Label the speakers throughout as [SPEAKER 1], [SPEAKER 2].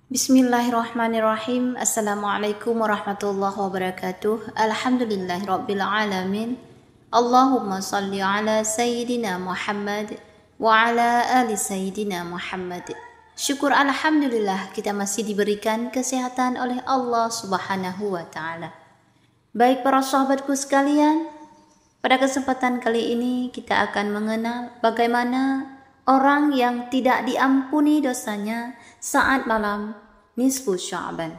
[SPEAKER 1] Bismillahirrahmanirrahim. Assalamualaikum warahmatullahi wabarakatuh. Alhamdulillahirabbil alamin. Allahumma salli ala sayyidina Muhammad wa ala ali sayyidina Muhammad. Syukur alhamdulillah kita masih diberikan kesehatan oleh Allah Subhanahu wa taala. Baik para sahabatku sekalian, pada kesempatan kali ini kita akan mengenal bagaimana orang yang tidak diampuni dosanya saat malam nisfu Sya'ban.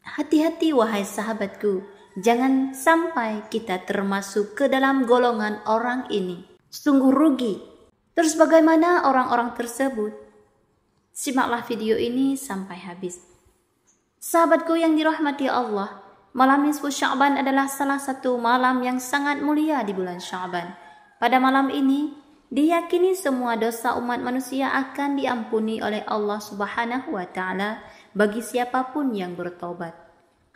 [SPEAKER 1] Hati-hati wahai sahabatku, jangan sampai kita termasuk ke dalam golongan orang ini. Sungguh rugi. Terus bagaimana orang-orang tersebut? Simaklah video ini sampai habis. Sahabatku yang dirahmati Allah, malam nisfu Sya'ban adalah salah satu malam yang sangat mulia di bulan Sya'ban. Pada malam ini, diyakini semua dosa umat manusia akan diampuni oleh Allah Subhanahu wa taala bagi siapapun yang bertobat.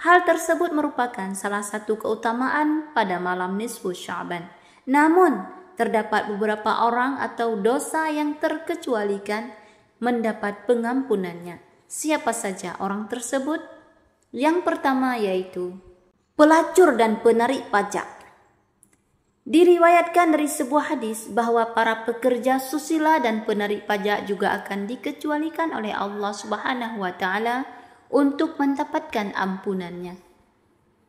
[SPEAKER 1] Hal tersebut merupakan salah satu keutamaan pada malam nisfu Sya'ban. Namun, terdapat beberapa orang atau dosa yang terkecualikan mendapat pengampunannya. Siapa saja orang tersebut? Yang pertama yaitu pelacur dan penarik pajak. Diriwayatkan dari sebuah hadis bahwa para pekerja susila dan penarik pajak juga akan dikecualikan oleh Allah Subhanahu wa taala untuk mendapatkan ampunannya.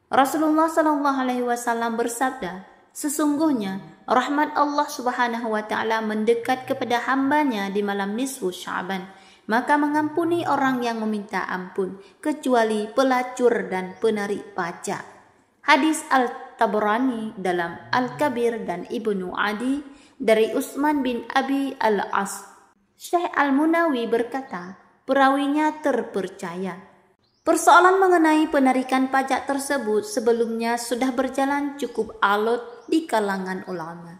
[SPEAKER 1] Rasulullah sallallahu alaihi wasallam bersabda, sesungguhnya rahmat Allah Subhanahu wa taala mendekat kepada hambanya di malam nisfu Sya'ban, maka mengampuni orang yang meminta ampun kecuali pelacur dan penarik pajak. Hadis Al-Tabrani dalam Al-Kabir dan Ibnu Adi dari Utsman bin Abi Al-As. Syekh Al-Munawi berkata, perawinya terpercaya. Persoalan mengenai penarikan pajak tersebut sebelumnya sudah berjalan cukup alot di kalangan ulama.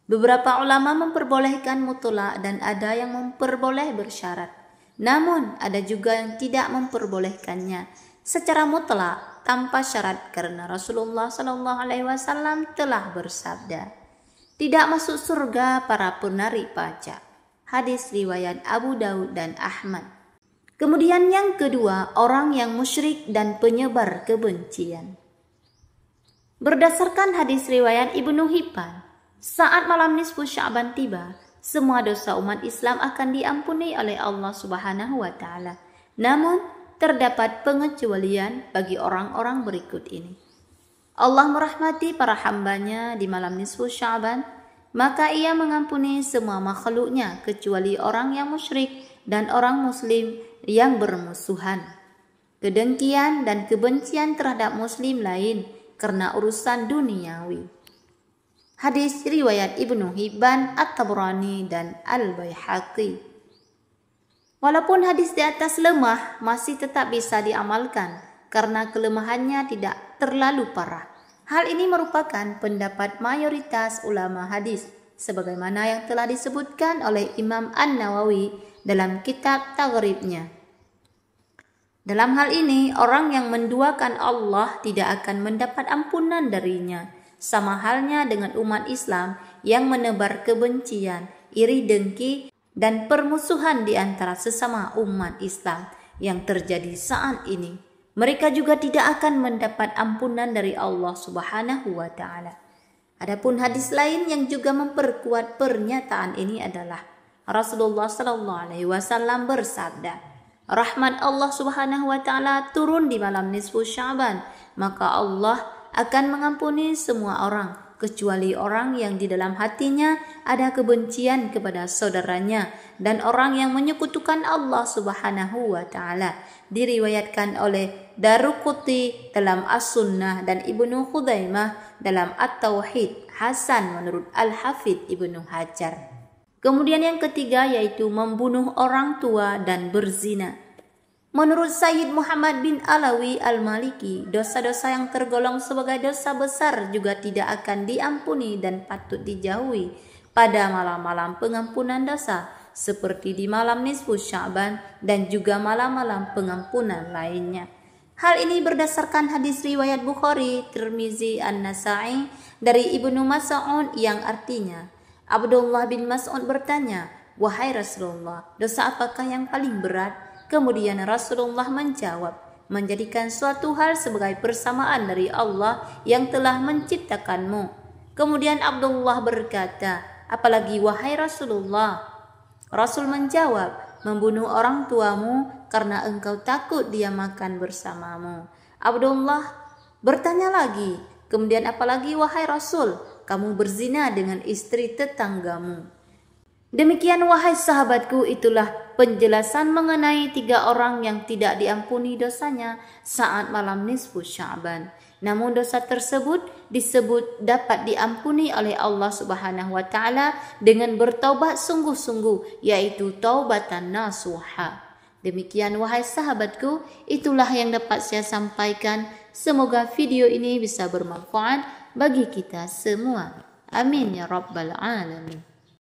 [SPEAKER 1] Beberapa ulama memperbolehkan mutlak dan ada yang memperboleh bersyarat. Namun ada juga yang tidak memperbolehkannya secara mutlak tanpa syarat karena Rasulullah sallallahu alaihi wasallam telah bersabda, tidak masuk surga para penarik pajak. Hadis riwayat Abu Daud dan Ahmad. Kemudian yang kedua, orang yang musyrik dan penyebar kebencian. Berdasarkan hadis riwayat Ibnu Hibban, saat malam nisfu Sya'ban tiba, semua dosa umat Islam akan diampuni oleh Allah Subhanahu wa taala. Namun terdapat pengecualian bagi orang-orang berikut ini. Allah merahmati para hambanya di malam nisfu Sya'ban, maka ia mengampuni semua makhluknya kecuali orang yang musyrik dan orang muslim yang bermusuhan. Kedengkian dan kebencian terhadap muslim lain karena urusan duniawi. Hadis riwayat Ibnu Hibban, At-Tabrani dan Al-Baihaqi. Walaupun hadis di atas lemah, masih tetap bisa diamalkan karena kelemahannya tidak terlalu parah. Hal ini merupakan pendapat mayoritas ulama hadis, sebagaimana yang telah disebutkan oleh Imam An-Nawawi dalam kitab Taghribnya. Dalam hal ini, orang yang menduakan Allah tidak akan mendapat ampunan darinya, sama halnya dengan umat Islam yang menebar kebencian, iri dengki, dan permusuhan di antara sesama umat Islam yang terjadi saat ini. Mereka juga tidak akan mendapat ampunan dari Allah Subhanahu wa taala. Adapun hadis lain yang juga memperkuat pernyataan ini adalah Rasulullah sallallahu alaihi wasallam bersabda, rahmat Allah Subhanahu wa taala turun di malam nisfu Sya'ban, maka Allah akan mengampuni semua orang kecuali orang yang di dalam hatinya ada kebencian kepada saudaranya dan orang yang menyekutukan Allah Subhanahu wa taala. Diriwayatkan oleh Daruqutni dalam As-Sunnah dan Ibnu Khuzaimah dalam At-Tauhid, hasan menurut Al-Hafidz Ibnu Hajar. Kemudian yang ketiga yaitu membunuh orang tua dan berzina. Menurut Sayyid Muhammad bin Alawi Al-Maliki, dosa-dosa yang tergolong sebagai dosa besar juga tidak akan diampuni dan patut dijauhi pada malam-malam pengampunan dosa, seperti di malam nisfu Sya'ban dan juga malam-malam pengampunan lainnya. Hal ini berdasarkan hadis riwayat Bukhari, Tirmizi, An-Nasa'i dari Ibnu Mas'ud yang artinya, Abdullah bin Mas'ud bertanya, wahai Rasulullah, dosa apakah yang paling berat? Kemudian Rasulullah menjawab, menjadikan suatu hal sebagai persamaan dari Allah yang telah menciptakanmu. Kemudian Abdullah berkata, apalagi wahai Rasulullah? Rasul menjawab, membunuh orang tuamu karena engkau takut dia makan bersamamu. Abdullah bertanya lagi, kemudian apalagi wahai Rasul? Kamu berzina dengan istri tetanggamu. Demikian wahai sahabatku, itulah penjelasan mengenai 3 orang yang tidak diampuni dosanya saat malam nisfu Sya'ban. Namun dosa tersebut disebut dapat diampuni oleh Allah Subhanahu wa taala dengan bertaubat sungguh-sungguh, yaitu taubatan nasuha. Demikian wahai sahabatku, itulah yang dapat saya sampaikan. Semoga video ini bisa bermanfaat bagi kita semua. Amin ya rabbal alamin.